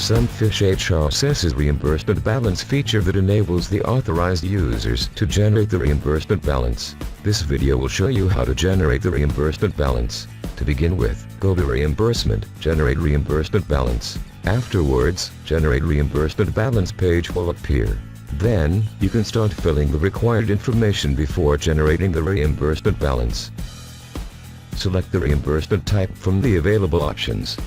Sunfish HR assesses reimbursement balance feature that enables the authorized users to generate the reimbursement balance. This video will show you how to generate the reimbursement balance. To begin with, go to Reimbursement, Generate Reimbursement Balance. Afterwards, Generate Reimbursement Balance page will appear. Then, you can start filling the required information before generating the reimbursement balance. Select the reimbursement type from the available options.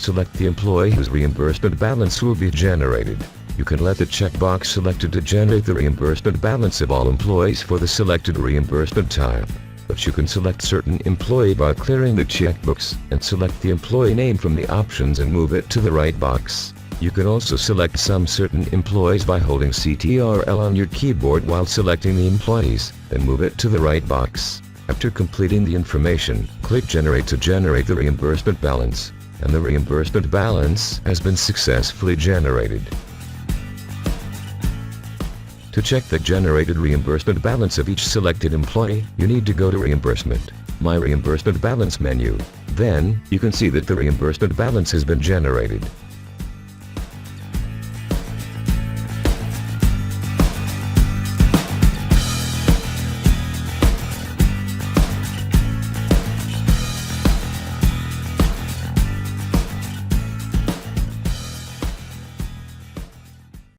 Select the employee whose reimbursement balance will be generated. You can let the checkbox selected to generate the reimbursement balance of all employees for the selected reimbursement type. But you can select certain employee by clearing the checkbox and select the employee name from the options and move it to the right box. You can also select some certain employees by holding CTRL on your keyboard while selecting the employees, then move it to the right box. After completing the information, click Generate to generate the reimbursement balance. And the reimbursement balance has been successfully generated. To check the generated reimbursement balance of each selected employee, you need to go to Reimbursement, My Reimbursement Balance menu. Then, you can see that the reimbursement balance has been generated.